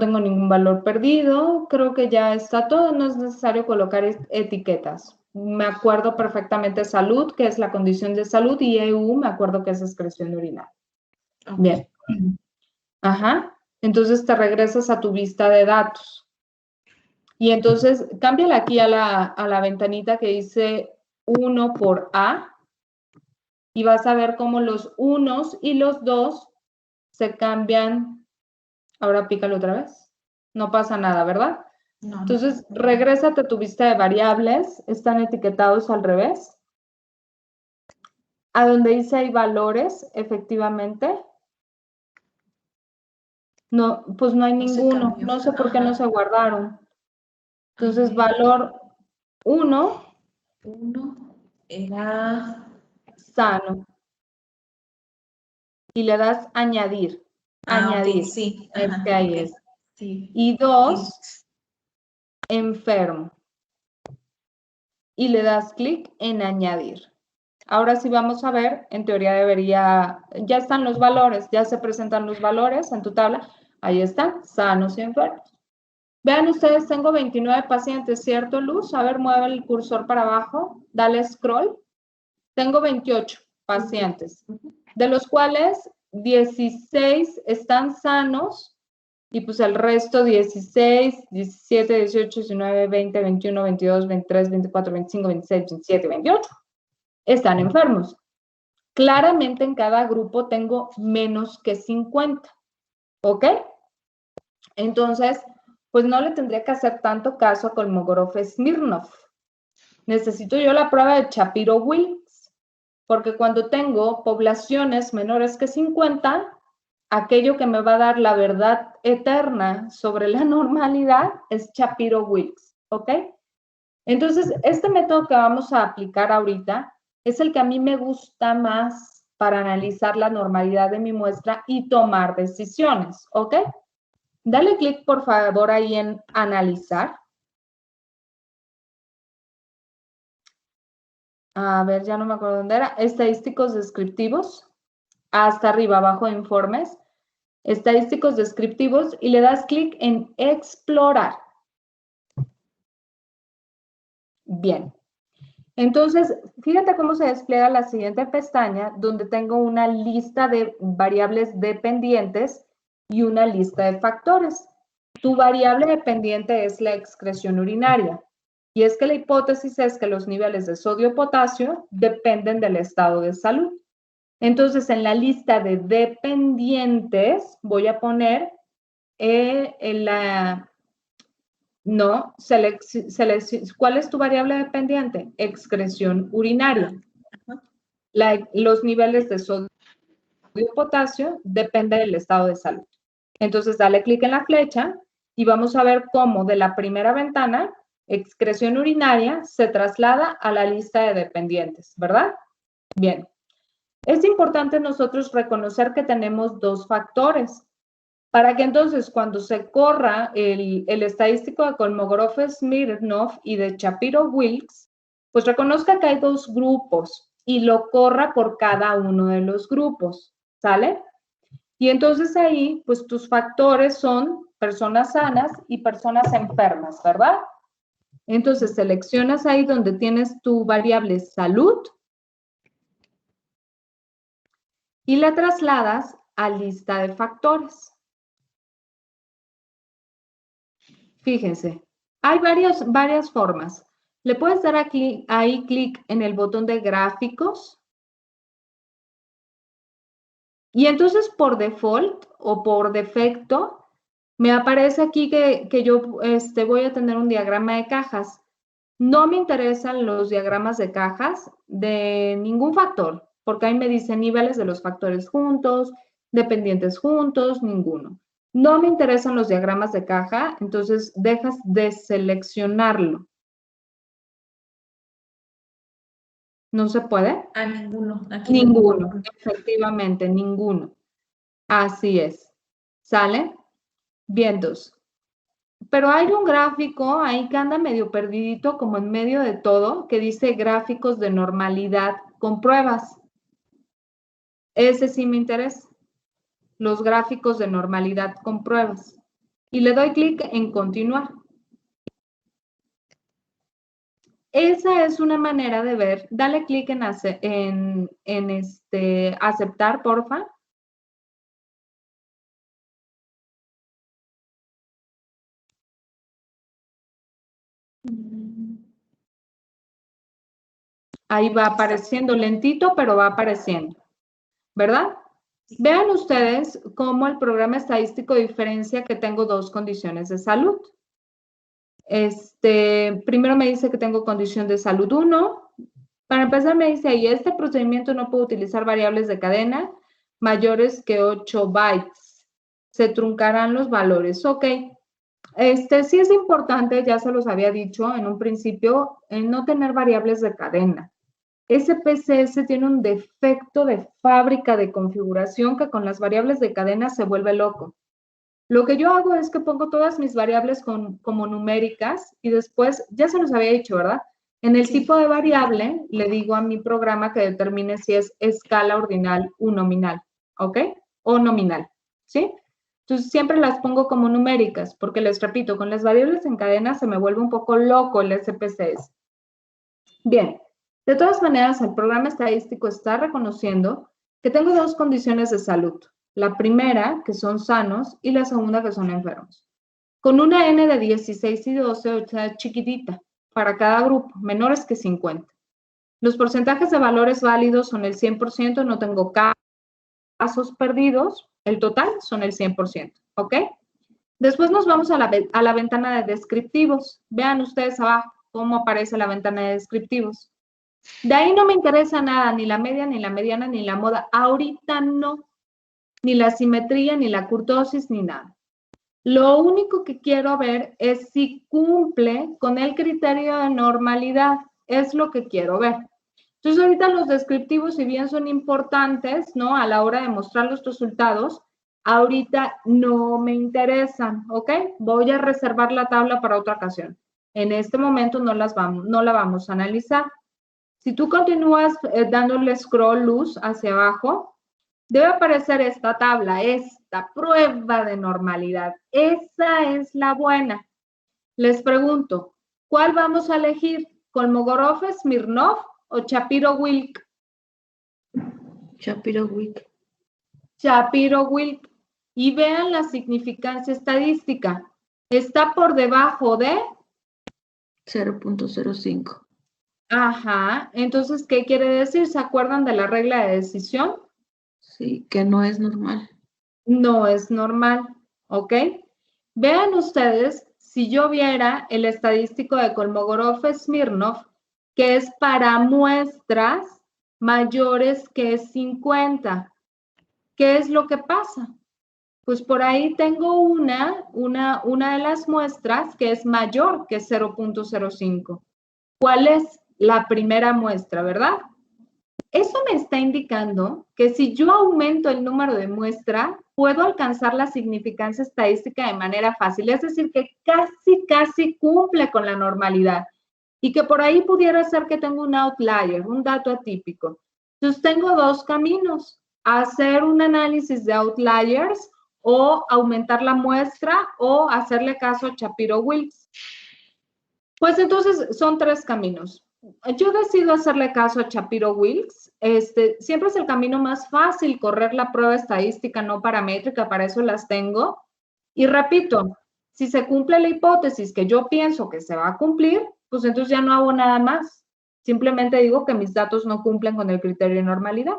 tengo ningún valor perdido. Creo que ya está todo. No es necesario colocar etiquetas. Me acuerdo perfectamente salud, que es la condición de salud, y EU, me acuerdo que es excreción urinaria. Okay. Bien. Ajá. Entonces te regresas a tu vista de datos. Y entonces cámbiala aquí a la ventanita que dice 1 por A. Y vas a ver cómo los unos y los 2 se cambian. Ahora pícalo otra vez. No pasa nada, ¿verdad? No. Entonces, regrésate a tu vista de variables. Están etiquetados al revés. A donde dice hay valores, efectivamente. No, pues no hay ninguno. No sé por qué no se guardaron. Entonces, valor 1. 1 era Sano. Y le das añadir. Añadir. Okay, sí. Es que ahí es. Sí. Y 2, enfermo. Y le das clic en añadir. Ahora sí vamos a ver, en teoría debería, ya están los valores, ya se presentan los valores en tu tabla. Ahí están, sanos y enfermos. Vean ustedes, tengo 29 pacientes, ¿cierto, Luz? A ver, mueve el cursor para abajo, dale scroll. Tengo 28 pacientes, de los cuales 16 están sanos y pues el resto 16, 17, 18, 19, 20, 21, 22, 23, 24, 25, 26, 27, 28 están enfermos. Claramente en cada grupo tengo menos que 50, ¿ok? Entonces, pues no le tendría que hacer tanto caso a Kolmogorov-Smirnov. Necesito yo la prueba de Shapiro-Wilks, porque cuando tengo poblaciones menores que 50, aquello que me va a dar la verdad eterna sobre la normalidad es Shapiro-Wilks, ¿ok? Entonces, este método que vamos a aplicar ahorita es el que a mí me gusta más para analizar la normalidad de mi muestra y tomar decisiones, ¿ok? Dale clic, por favor, ahí en analizar. A ver, ya no me acuerdo dónde era. Estadísticos descriptivos. Hasta arriba, abajo de informes. estadísticos descriptivos y le das clic en explorar. Bien. Entonces, fíjate cómo se despliega la siguiente pestaña, donde tengo una lista de variables dependientes y una lista de factores. Tu variable dependiente es la excreción urinaria. Y es que la hipótesis es que los niveles de sodio-potasio dependen del estado de salud. Entonces, en la lista de dependientes voy a poner ¿cuál es tu variable dependiente? Excreción urinaria. Los niveles de sodio-potasio dependen del estado de salud. Entonces, dale clic en la flecha y vamos a ver cómo de la primera ventana, excreción urinaria, se traslada a la lista de dependientes, ¿verdad? Bien. Es importante nosotros reconocer que tenemos dos factores, para que entonces cuando se corra el estadístico de Kolmogorov-Smirnov y de Shapiro-Wilks, pues reconozca que hay dos grupos y lo corra por cada uno de los grupos, ¿sale? Y entonces ahí, pues tus factores son personas sanas y personas enfermas, ¿verdad? Entonces seleccionas ahí donde tienes tu variable salud y la trasladas a lista de factores. Fíjense, hay varias formas. Le puedes dar aquí, ahí clic en el botón de gráficos. Y entonces por default o por defecto, me aparece aquí que yo voy a tener un diagrama de cajas. No me interesan los diagramas de cajas de ningún factor, porque ahí me dice niveles de los factores juntos, dependientes juntos, ninguno. No me interesan los diagramas de caja, entonces dejas de seleccionarlo. ¿No se puede? A ninguno. Aquí Ninguno, efectivamente, ninguno. Así es. ¿Sale? Bien, dos. Pero hay un gráfico ahí que anda medio perdidito, como en medio de todo, que dice gráficos de normalidad con pruebas. Ese sí me interesa. Los gráficos de normalidad con pruebas. Y le doy clic en continuar. Esa es una manera de ver. Dale clic en aceptar, porfa. Ahí va apareciendo lentito, pero va apareciendo, ¿verdad? Vean ustedes cómo el programa estadístico diferencia que tengo dos condiciones de salud. Primero me dice que tengo condición de salud 1. Para empezar me dice ahí, este procedimiento no puede utilizar variables de cadena mayores que 8 bytes. Se truncarán los valores. Ok. Sí es importante, ya se los había dicho en un principio, no tener variables de cadena. SPSS tiene un defecto de fábrica de configuración que con las variables de cadena se vuelve loco. Lo que yo hago es que pongo todas mis variables como numéricas y después, ya se los había dicho, ¿verdad? En el tipo de variable le digo a mi programa que determine si es escala ordinal o nominal, ¿ok? O nominal, ¿sí? Entonces siempre las pongo como numéricas porque les repito, con las variables en cadena se me vuelve un poco loco el SPSS. Bien. De todas maneras, el programa estadístico está reconociendo que tengo dos condiciones de salud. La primera, que son sanos, y la segunda, que son enfermos. Con una N de 16 y 12, o sea, chiquitita, para cada grupo, menores que 50. Los porcentajes de valores válidos son el 100%, no tengo casos perdidos, el total son el 100%, ¿ok? Después nos vamos a la ventana de descriptivos. Vean ustedes abajo cómo aparece la ventana de descriptivos. De ahí no me interesa nada, ni la media, ni la mediana, ni la moda. Ahorita no. Ni la simetría, ni la kurtosis, ni nada. Lo único que quiero ver es si cumple con el criterio de normalidad. Es lo que quiero ver. Entonces, ahorita los descriptivos, si bien son importantes, ¿no? A la hora de mostrar los resultados, ahorita no me interesan, ¿ok? Voy a reservar la tabla para otra ocasión. En este momento no la vamos a analizar. Si tú continúas dándole scroll luz hacia abajo, debe aparecer esta tabla, esta prueba de normalidad. Esa es la buena. Les pregunto, ¿cuál vamos a elegir? ¿Kolmogorov, Smirnov o Shapiro-Wilk? Shapiro-Wilk. Shapiro-Wilk. Y vean la significancia estadística. Está por debajo de 0.05. Ajá. Entonces, ¿qué quiere decir? ¿Se acuerdan de la regla de decisión? Sí, que no es normal. No es normal, ¿ok? Vean ustedes, si yo viera el estadístico de Kolmogorov-Smirnov, que es para muestras mayores que 50, ¿qué es lo que pasa? Pues por ahí tengo una de las muestras que es mayor que 0.05. ¿Cuál es la primera muestra, verdad? Eso me está indicando que si yo aumento el número de muestra, puedo alcanzar la significancia estadística de manera fácil. Es decir, que casi cumple con la normalidad y que por ahí pudiera ser que tengo un outlier, un dato atípico. Entonces tengo dos caminos: hacer un análisis de outliers o aumentar la muestra o hacerle caso a Shapiro-Wilks. Pues entonces son tres caminos. Yo decido hacerle caso a Shapiro-Wilks. Siempre es el camino más fácil correr la prueba estadística no paramétrica, para eso las tengo. Y repito, si se cumple la hipótesis que yo pienso que se va a cumplir, pues entonces ya no hago nada más. Simplemente digo que mis datos no cumplen con el criterio de normalidad.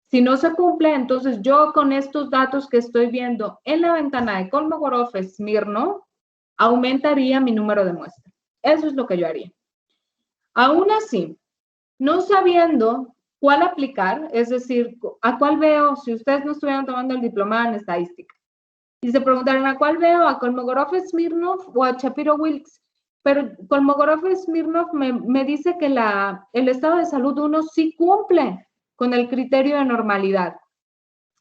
Si no se cumple, entonces yo con estos datos que estoy viendo en la ventana de Kolmogorov-Smirnov, aumentaría mi número de muestras. Eso es lo que yo haría. Aún así, no sabiendo cuál aplicar, es decir, a cuál veo, si ustedes no estuvieran tomando el diplomado en estadística, y se preguntaron a cuál veo, a Kolmogorov-Smirnov o a Shapiro-Wilks, pero Kolmogorov-Smirnov me dice que el estado de salud 1 sí cumple con el criterio de normalidad.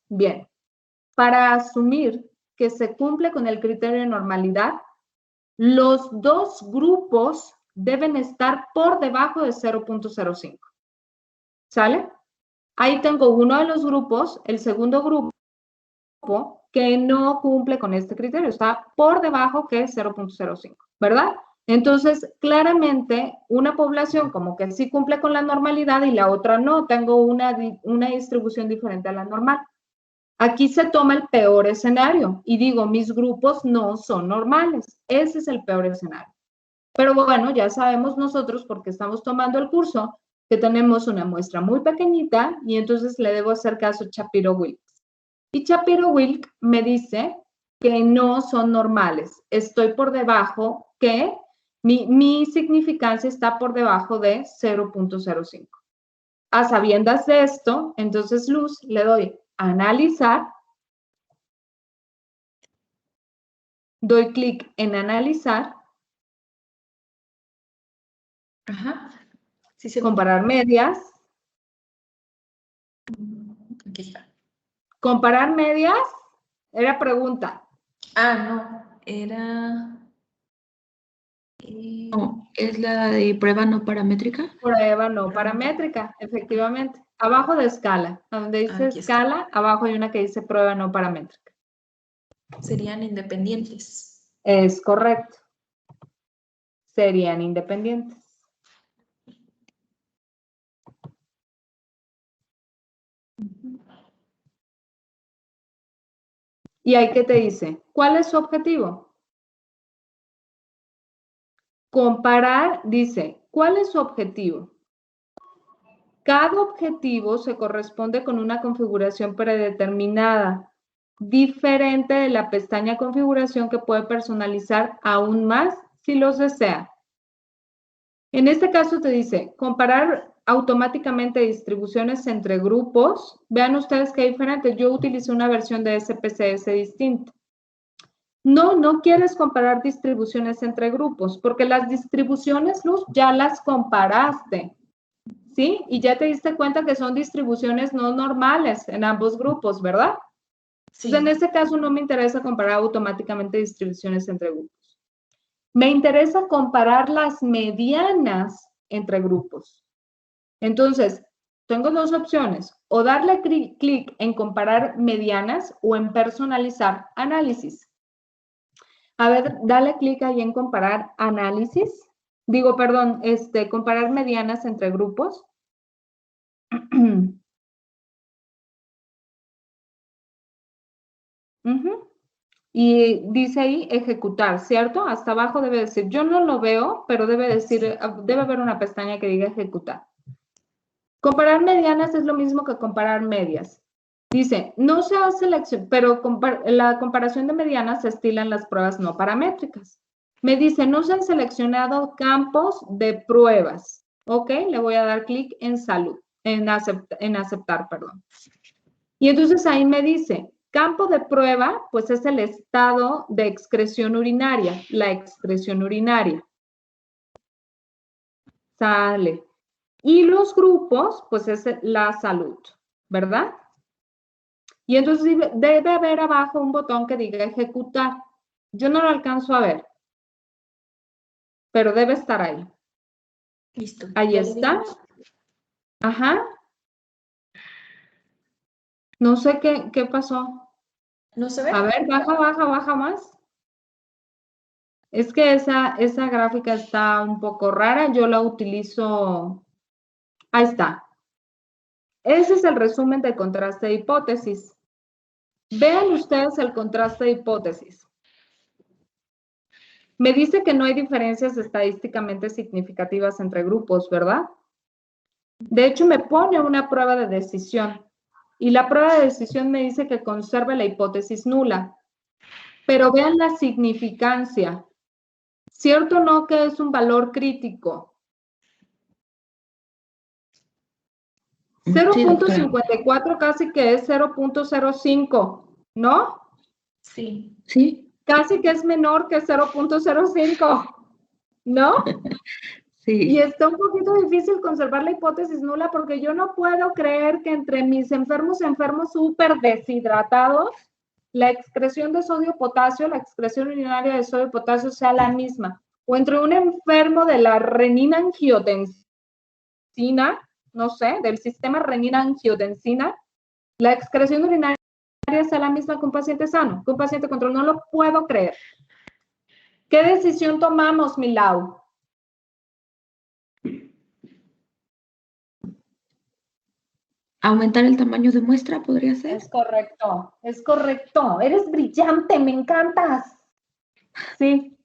Bien, para asumir que se cumple con el criterio de normalidad, los dos grupos deben estar por debajo de 0.05. ¿Sale? Ahí tengo uno de los grupos, el segundo grupo, que no cumple con este criterio, está por debajo que 0.05, ¿verdad? Entonces, claramente, una población como que sí cumple con la normalidad y la otra no, tengo una distribución diferente a la normal. Aquí se toma el peor escenario y digo, mis grupos no son normales. Ese es el peor escenario. Pero bueno, ya sabemos nosotros, porque estamos tomando el curso, que tenemos una muestra muy pequeñita y entonces le debo hacer caso a Shapiro-Wilks. Y Shapiro-Wilks me dice que no son normales. Estoy por debajo, que mi significancia está por debajo de 0.05. A sabiendas de esto, entonces, Luz, le doy analizar, doy clic en analizar, Ajá. Sí, comparar medias. Aquí está. Comparar medias era pregunta. Ah, no, era... No, es la de prueba no paramétrica. Prueba no paramétrica, efectivamente. Abajo de escala, donde dice Aquí está. escala, abajo hay una que dice prueba no paramétrica. Serían independientes. Es correcto. Serían independientes. ¿Y ahí qué te dice? ¿Cuál es su objetivo? Comparar, dice, ¿cuál es su objetivo? Cada objetivo se corresponde con una configuración predeterminada, diferente de la pestaña configuración, que puede personalizar aún más si los desea. En este caso te dice, comparar automáticamente distribuciones entre grupos. Vean ustedes qué diferente. Yo utilicé una versión de SPSS distinta. No quieres comparar distribuciones entre grupos, porque las distribuciones, Luz, ya las comparaste, ¿sí? Y ya te diste cuenta que son distribuciones no normales en ambos grupos, ¿verdad? Sí. Entonces, en este caso no me interesa comparar automáticamente distribuciones entre grupos. Me interesa comparar las medianas entre grupos. Entonces, tengo dos opciones, o darle clic en comparar medianas o en personalizar análisis. A ver, dale clic ahí en comparar análisis. Digo, perdón, comparar medianas entre grupos. Y dice ahí ejecutar, ¿cierto? Hasta abajo debe decir, yo no lo veo, pero debe decir, debe haber una pestaña que diga ejecutar. Comparar medianas es lo mismo que comparar medias. Dice, no se hace selección, pero la comparación de medianas se estila en las pruebas no paramétricas. Me dice, no se han seleccionado campos de pruebas. Ok, le voy a dar clic en salud, en aceptar, perdón. Y entonces ahí me dice, campo de prueba, pues es el estado de excreción urinaria, la excreción urinaria. Sale. Y los grupos, pues es la salud, ¿verdad? Y entonces debe haber abajo un botón que diga ejecutar. Yo no lo alcanzo a ver, pero debe estar ahí. Listo. Ahí está. Ajá. No sé qué pasó. ¿No se ve? A ver, baja más. Es que esa gráfica está un poco rara. Yo la utilizo. Ahí está. Ese es el resumen de contraste de hipótesis. Vean ustedes el contraste de hipótesis. Me dice que no hay diferencias estadísticamente significativas entre grupos, ¿verdad? De hecho, me pone una prueba de decisión. Y la prueba de decisión me dice que conserve la hipótesis nula. Pero vean la significancia. ¿Cierto o no que es un valor crítico? 0.54 casi que es 0.05, ¿no? Sí. Sí. Casi que es menor que 0.05, ¿no? Sí. Y está un poquito difícil conservar la hipótesis nula porque yo no puedo creer que entre mis enfermos súper deshidratados, la excreción de sodio-potasio, la excreción urinaria de sodio-potasio sea la misma. O entre un enfermo de la renina-angiotensina, no sé, del sistema renina-angiotensina, la excreción urinaria sea la misma que un paciente sano, que un paciente control. No lo puedo creer. ¿Qué decisión tomamos, Milau? ¿Aumentar el tamaño de muestra podría ser? Es correcto, es correcto. Eres brillante, me encantas. Sí,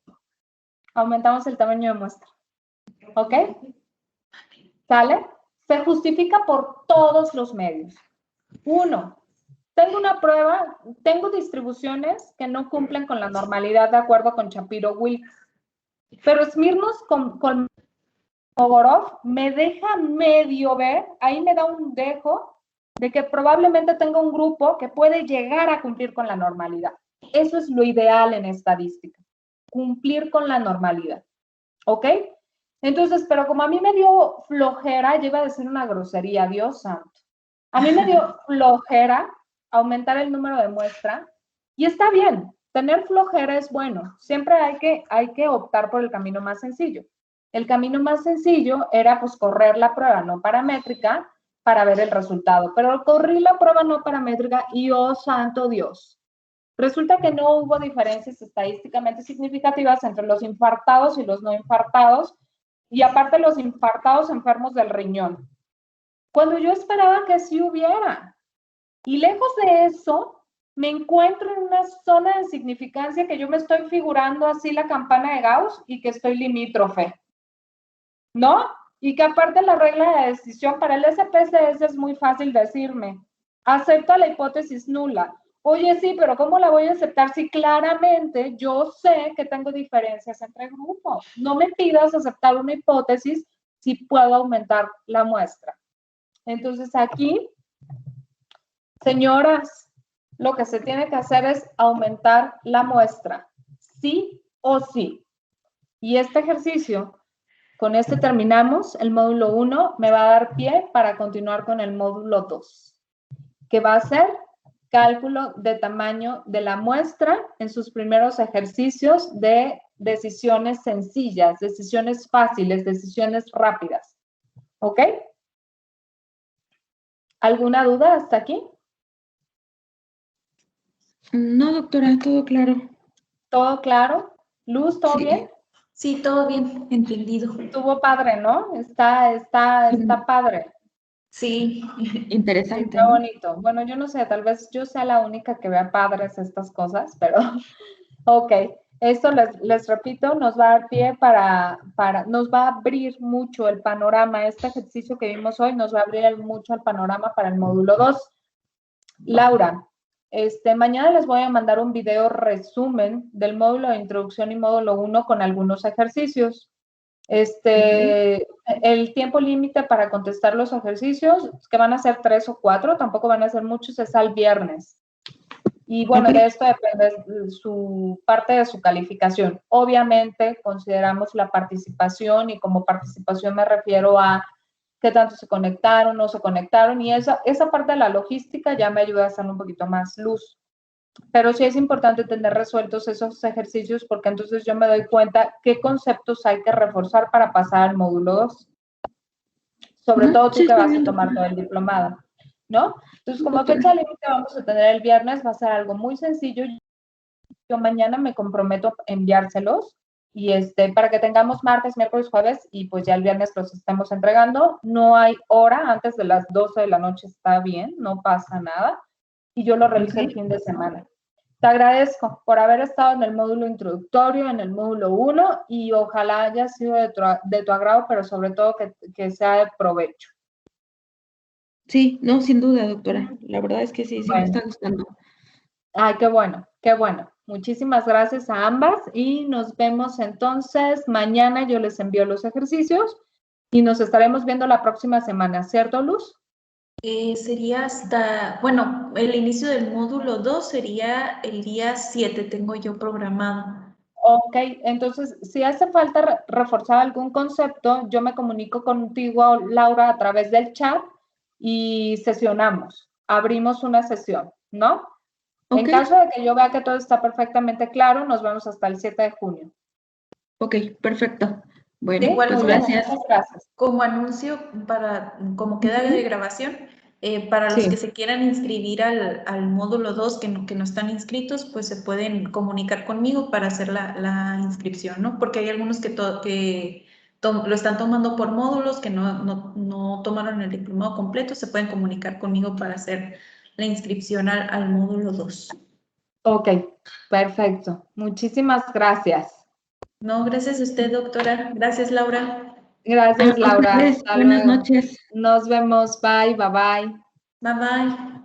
aumentamos el tamaño de muestra. ¿Ok? ¿Sale? Se justifica por todos los medios. 1. Tengo una prueba, tengo distribuciones que no cumplen con la normalidad de acuerdo con Shapiro-Wilks. Pero Smirnov con Kolmogorov me deja medio ver, ahí me da un dejo de que probablemente tenga un grupo que puede llegar a cumplir con la normalidad. Eso es lo ideal en estadística, cumplir con la normalidad. ¿Ok? Entonces, pero como a mí me dio flojera, yo iba a decir una grosería, Dios santo. A mí me dio flojera aumentar el número de muestra y está bien, tener flojera es bueno. Siempre hay que optar por el camino más sencillo. El camino más sencillo era pues correr la prueba no paramétrica para ver el resultado, pero corrí la prueba no paramétrica y oh santo Dios, resulta que no hubo diferencias estadísticamente significativas entre los infartados y los no infartados, y aparte los infartados enfermos del riñón, cuando yo esperaba que sí hubiera. Y lejos de eso, me encuentro en una zona de significancia que yo me estoy figurando así la campana de Gauss y que estoy limítrofe, ¿no? Y que aparte la regla de decisión para el SPSS es muy fácil decirme, acepta la hipótesis nula. Oye, sí, pero ¿cómo la voy a aceptar si claramente yo sé que tengo diferencias entre grupos? No me pidas aceptar una hipótesis si puedo aumentar la muestra. Entonces aquí, señoras, lo que se tiene que hacer es aumentar la muestra, sí o sí. Y este ejercicio, con este terminamos el módulo 1, me va a dar pie para continuar con el módulo 2, que va a ser cálculo de tamaño de la muestra en sus primeros ejercicios de decisiones sencillas, decisiones fáciles, decisiones rápidas. ¿Ok? ¿Alguna duda hasta aquí? No, doctora, todo claro. ¿Todo claro? Luz, ¿todo Sí. bien? Sí, todo bien, entendido. Estuvo padre, ¿no? Está padre. Sí, Sí, Interesante, está ¿no? bonito. Bueno, yo no sé, tal vez yo sea la única que vea padres estas cosas, pero ok. Esto les repito, nos va a dar pie nos va a abrir mucho el panorama. Este ejercicio que vimos hoy nos va a abrir mucho el panorama para el módulo 2. Laura, mañana les voy a mandar un video resumen del módulo de introducción y módulo 1 con algunos ejercicios. El tiempo límite para contestar los ejercicios, que van a ser 3 o 4, tampoco van a ser muchos, es al viernes. Y bueno, de esto depende su parte de su calificación. Obviamente consideramos la participación y como participación me refiero a qué tanto se conectaron, no se conectaron y esa parte de la logística ya me ayuda a hacer un poquito más luz. Pero sí es importante tener resueltos esos ejercicios porque entonces yo me doy cuenta qué conceptos hay que reforzar para pasar al módulo 2. Sobre todo tú que vas a tomar todo el diplomado, ¿no? Entonces, como fecha límite vamos a tener el viernes, va a ser algo muy sencillo. Yo mañana me comprometo a enviárselos y para que tengamos martes, miércoles, jueves y pues ya el viernes los estemos entregando. No hay hora, antes de las 12 de la noche está bien, no pasa nada. Y yo lo reviso el fin de semana. Te agradezco por haber estado en el módulo introductorio, en el módulo 1 y ojalá haya sido de tu agrado, pero sobre todo que sea de provecho. Sí, no, sin duda, doctora. La verdad es que sí, sí me está gustando. Ay, qué bueno, qué bueno. Muchísimas gracias a ambas y nos vemos entonces mañana. Yo les envío los ejercicios y nos estaremos viendo la próxima semana, ¿cierto, Luz? Sería hasta, bueno, el inicio del módulo 2 sería el día 7, tengo yo programado. Ok, entonces, si hace falta reforzar algún concepto, yo me comunico contigo, Laura, a través del chat y sesionamos, abrimos una sesión, ¿no? En caso de que yo vea que todo está perfectamente claro, nos vemos hasta el 7 de junio. Ok, perfecto. Bueno, Igual pues gracias. Muchas gracias. Como anuncio, como queda de grabación, para los que se quieran inscribir al módulo 2 que no están inscritos, pues se pueden comunicar conmigo para hacer la inscripción, ¿no? Porque hay algunos que lo están tomando por módulos, que no tomaron el diplomado completo, se pueden comunicar conmigo para hacer la inscripción al módulo 2. Ok, perfecto. Muchísimas gracias. No, gracias a usted, doctora. Gracias, Laura. Gracias, Laura. Hasta luego. Buenas noches. Nos vemos. Bye, bye, bye. Bye, bye.